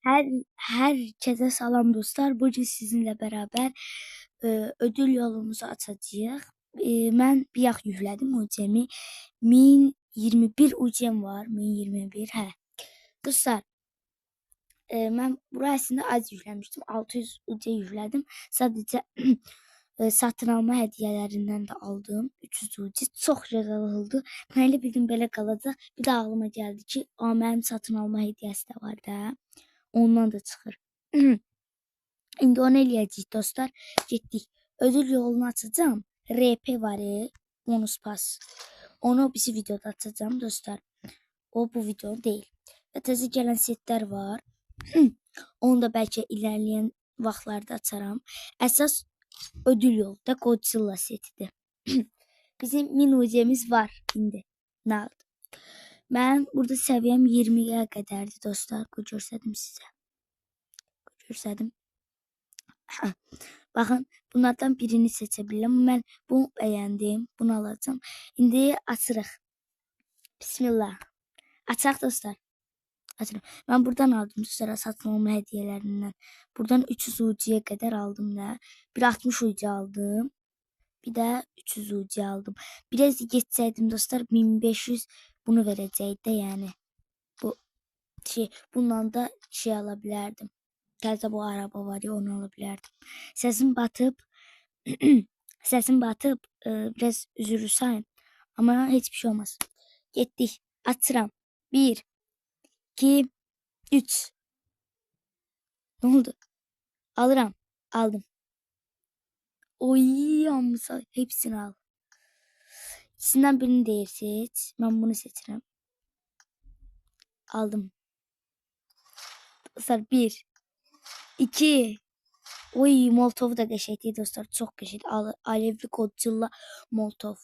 Her herkese salam dostlar. Bugün sizinle beraber ödül yolumuzu açacağıq. Mən bir yax yüklədim UCM-i. 1021 UCM var. 1021. Hə. Dostlar, mən bura əslində az yükləmişdim. 600 UC yüklədim. Sadəcə satın alma hədiyyələrindən də aldım. 300 UC. Çox gözəl oldu. Mən elə bildim belə qalacaq. Bir də ağlıma gəldi ki, mənim satın alma hədiyyəsi də var da. Ondan da çıxır. İndi onu eləyəcəyik dostlar. Getdik. Ödül yolunu açacağım. RP var. Bonus pas. Onu bizi videoda açacağım dostlar. O bu video değil. Və təzə gələn setlər var. Onu da bəlkə ilerleyen vaxtlarda açaram. Əsas ödül yolu da Godzilla setidir. Bizim minuzemiz var indi. Nə oldu? Mən burada səviyyəm 20'ye qədərdir dostlar. Göstərdim sizə. Göstərdim. Bakın bunlardan birini seçebilirim. Ben bunu beğendim. Bunu alacağım. İndi açırıq. Bismillah. Açaq dostlar. Açırıq. Ben buradan aldım dostlar satın alma hediyelerinden. Buradan 300 UC'ye kadar aldım da. Bir 60 UC aldım. Bir de 300 UC aldım. Biraz geçseydim dostlar 1500 bunu verecekti yani. Bu bundan da alabilirdim. Təzə bu araba var ya onu alabilirdim. Sesim batıp biraz üzülü sayın. Ama hiçbir şey olmaz. Getdik. Açıram. 1, 2, 3. Ne oldu? Alıram. Aldım. Oy amsa hepsini al. İkisinden birini değil seç. Ben bunu seçirim. Aldım. Dostlar 1, 2. Oy Molotov da qəşəngdir dostlar. Çok qəşəngdir. Alevli Godzilla Molotov.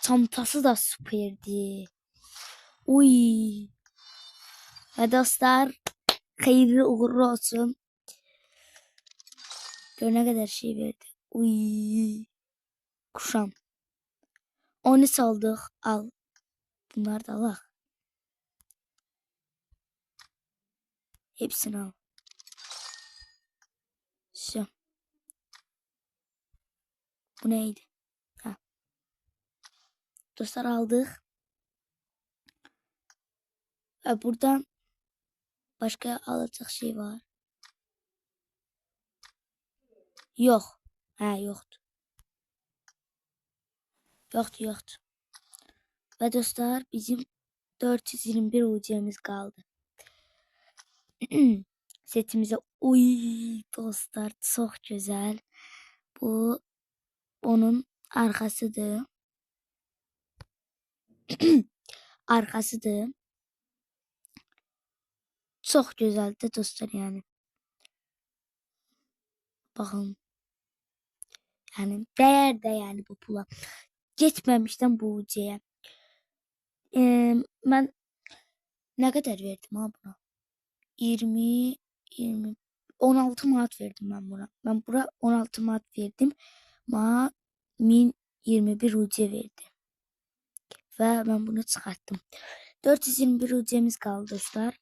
Çantası da süperdi. Uy. Ve dostlar hayırlı uğurlu olsun. Gör ne kadar şey verdi. Uy. Kuşam. Onu saldık. Al. Bunlar da al. Hepsini al. Şu. Bu neydi? Ha. Dostlar aldık. Ve buradan başka alacak şey var. Yok. Ha yoktu. Yoktu. Ve dostlar bizim 421 UC'miz kaldı. Setimize uy dostlar çok güzel. Bu onun arkasıdır. Arkasıdır. Çok güzeldi dostlar yani. Bakın. Yani değer de yani bu pula. Geçmemişten bu ucuya. Ben ne kadar verdim ha buna? 20 16 manat verdim ben buna. Ben buna 16 manat verdim. Bana 1021 ucu verdi. Ve ben bunu çıkarttım. 421 ucumuz kaldı dostlar.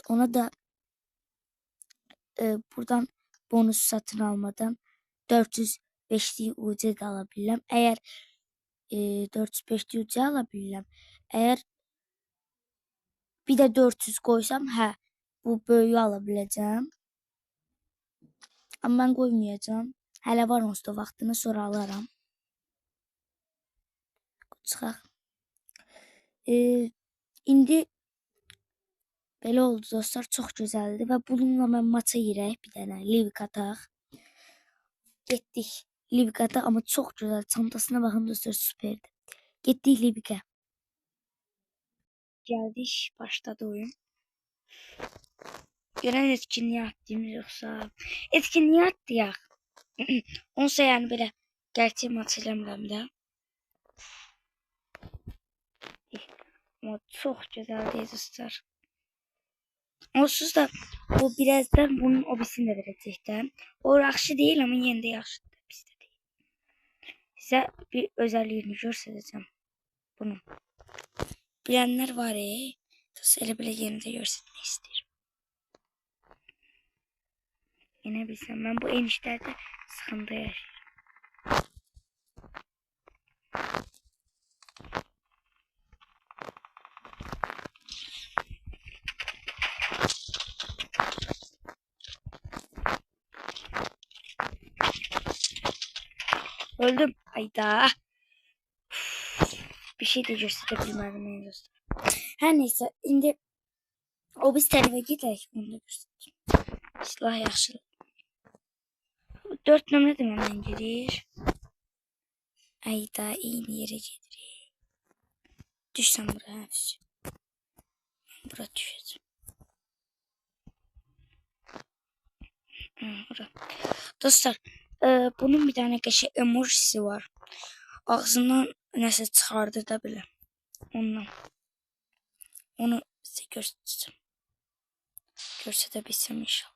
Ona da buradan bonus satın almadan 405'li UC de alabilirim. Eğer 405'li UC alabilirim. Eğer bir de 400 koysam bu böyüyü alabileceğim. Ama ben koymayacağım. Hələ var onsuz da vaxtını sonra alaram. Çıxaq. İndi belə oldu dostlar. Çox gözəldir və bununla mən maça girək bir dənə. Livik ataq. Getdik. Livik ataq amma çox gözəl. Çantasına baxın dostlar süperdir. Getdik Livikə. Geldik. Başladı oyun. Görən etkinliği attığımız yoksa. Etkinliği attıyaq. Onsa yani belə gerçek maç eləmirəm də. Ama çok güzel değil dostlar. Onsuz da bu birazdan bunun obisini de verecektim. O yaxşı değil ama yine de yaxşıdır. Bizde değil. Size bir özelliğini göstereceğim. Bunun. Bilenler var ya. Dostlar elə belə yeni de göstermek isterim. yine bilsem ben bu enişlerde sıkıntı yaşıyorum. Öldüm. Hayda. Bir şey de gösterebilmedim en dostlar. Her neyse indi o biz tərəfə gedək, onu da göstərəcəm. Silah yaxşı. 4 nömrə də məndən gedir. Ayda eyni yerə gedirik. Düşsəm bura həfizcə. Bura düşəcəm. Bura. Dostlar, bunun bir tane qəşəng emojisi var. Ağzından nəsə çıxardı da belə. Ondan. Onu sizə göstərəcəm. Görsədə bilsəm inşallah.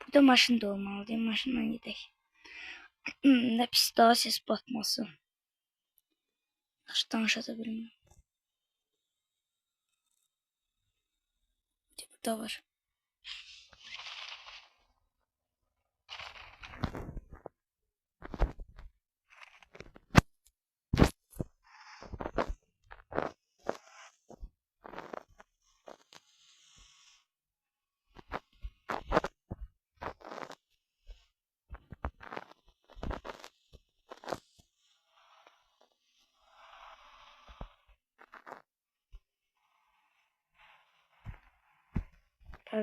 Burada maşın da olmalıdır. Maşınla gedək. Ne pis daha ses batması. Yaxşı danışa da bilmirəm. Burada var.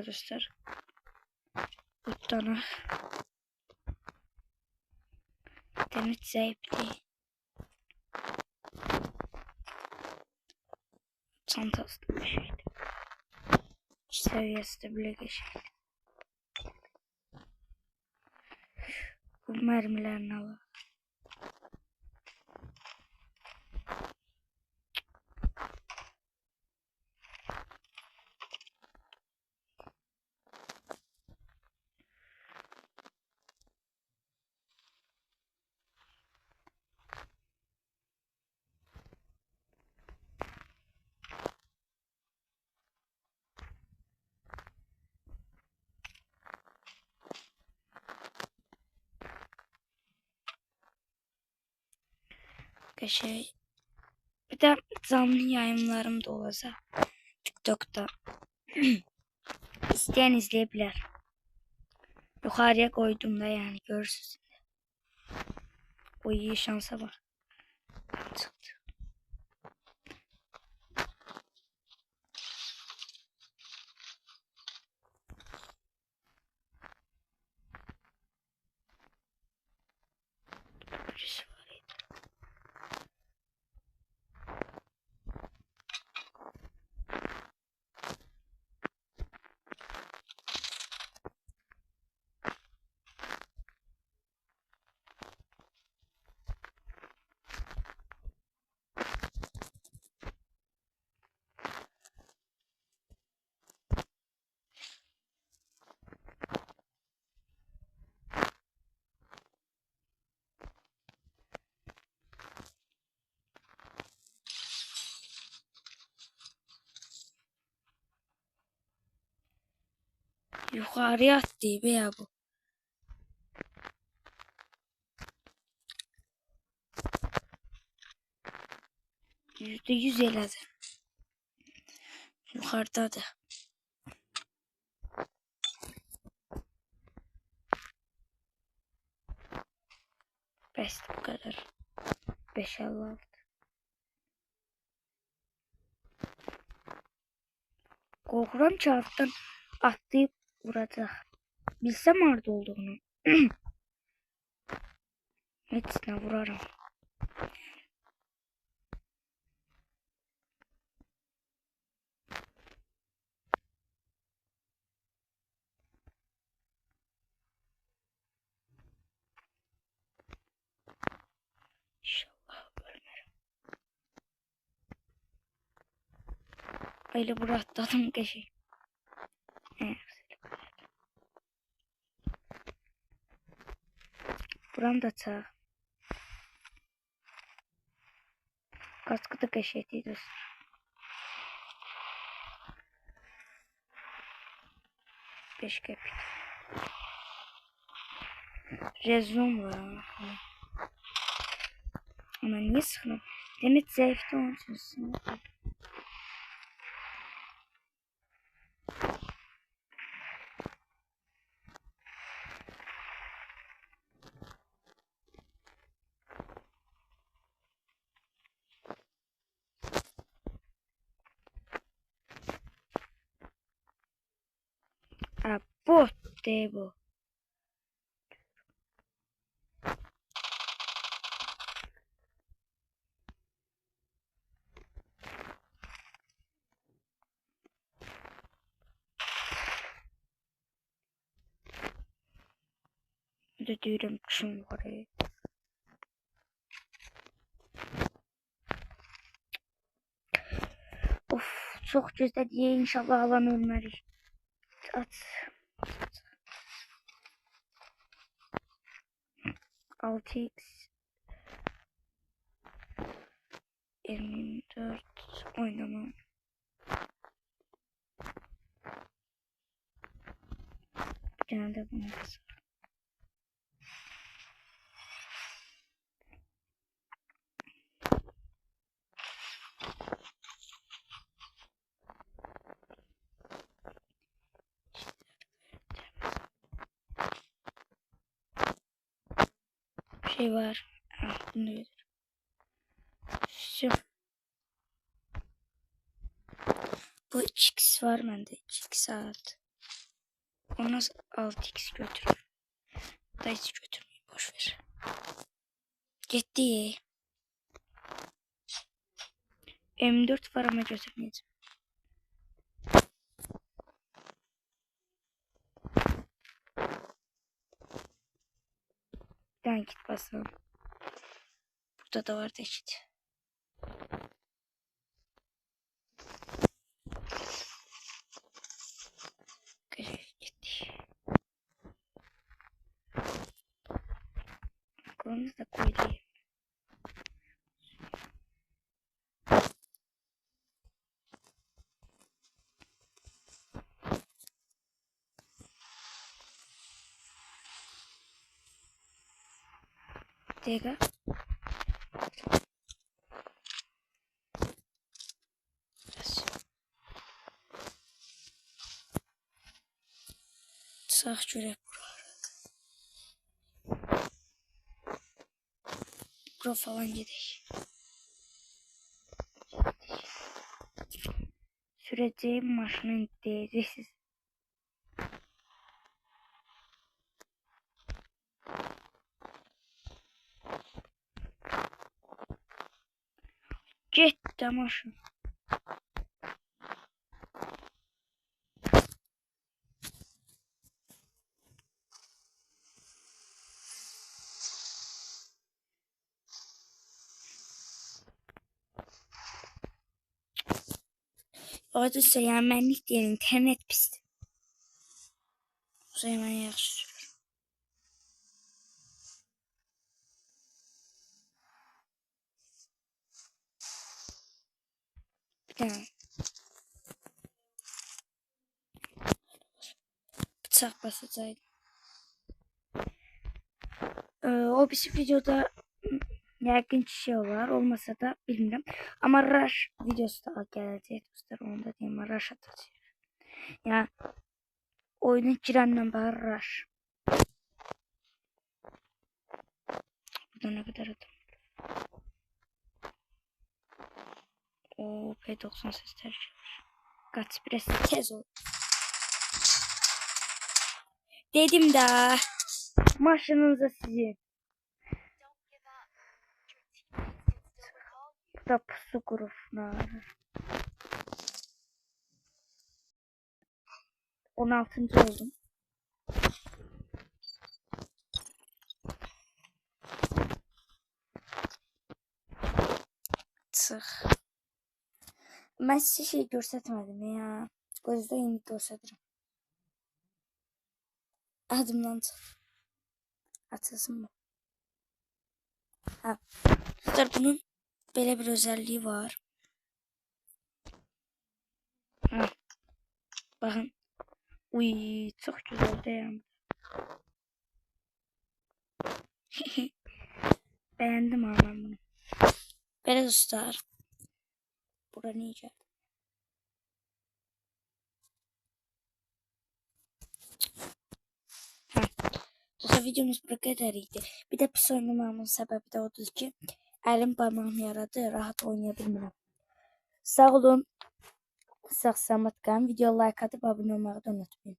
Dostlar. Buttanı. Demir zayıflı. Çantası da bir şeydi. Seviyesi de bile geçti. Bu mermilerini alalım. Şey. Bir de canlı yayınlarım da olacak. TikTok'ta. İsteyen izleyebilir. Yukarıya koydum da yani görürsünüz. O iyi şansa bak. Çıktı. Birisi var. Yukarıya attı be ya bu. %100 elədi. Yukarıdadır. Bəs bu kadar. 556. Korkuram ki alttan atlayıp vuracaq. Bilsem orada olduğunu. Hepsine vurarım. İnşallah ölmərəm. Öyle bura atladım keşi. Buram da çağ. Kaskı da keşiyeti. 5 qəpik. Rezon var. Ama niye sıkıntı? Demet zayıftı onun için. Bu de bu. Bir de diyorum kim var ya. Of çok güzel diye inşallah alan ölmerik. At. 6x 24 oynamam. Bir tane de bunu kısar. Bir şey var. Ah, bunu da şu. Bu 2x var bende. 2x at. Onu 6x götür. Da hiç götürmeyin. Boşver. Gitti. M4 var ama götürmeyeceğim. Ben git basalım. Burada da var da eşit. Gitti. Onu da koyayım. Dega. Sağ çörek. Bura falan gidelim. Süreceğim maşının değersiz. Gitti maşın. Orada söylenmenlik diye internet pisti. O zaman yaxşı sürür. Bir tane. Bıçak basacağım. O bir videoda yakın şey var. Olmasa da bilmiyorum. Ama rush videosu da gelecek dostlar. Onu da diyeyim. Rush atacağız. Yani oyuna girenle bari rush. Burada ne kadar adam. O P90 sesler var. Kaç biraz tez ol. Dedim da. Maşınınıza sizin. Burada pusu kuruflar. 16. oldum. Çıx. Ben size şey göstermedim ya. O yüzden yeni gösteririm. Adımdan çıx. Açılsın mı? Ha. Bunun böyle bir özelliği var. Ha. Bakın. Uy, çox gözəl dayandı. Beğendim ama ben bunu. Belə dostlar. Bura necə? Hə. Dostlar videomuz bu qədər idi. Bir də pis oynamamın səbəbi də odur ki, əlim barmağım yaradı, rahat oynaya bilmirəm. Sağ olun. Sağ salamat qalın. Video like atıp abone olmayı da unutmayın.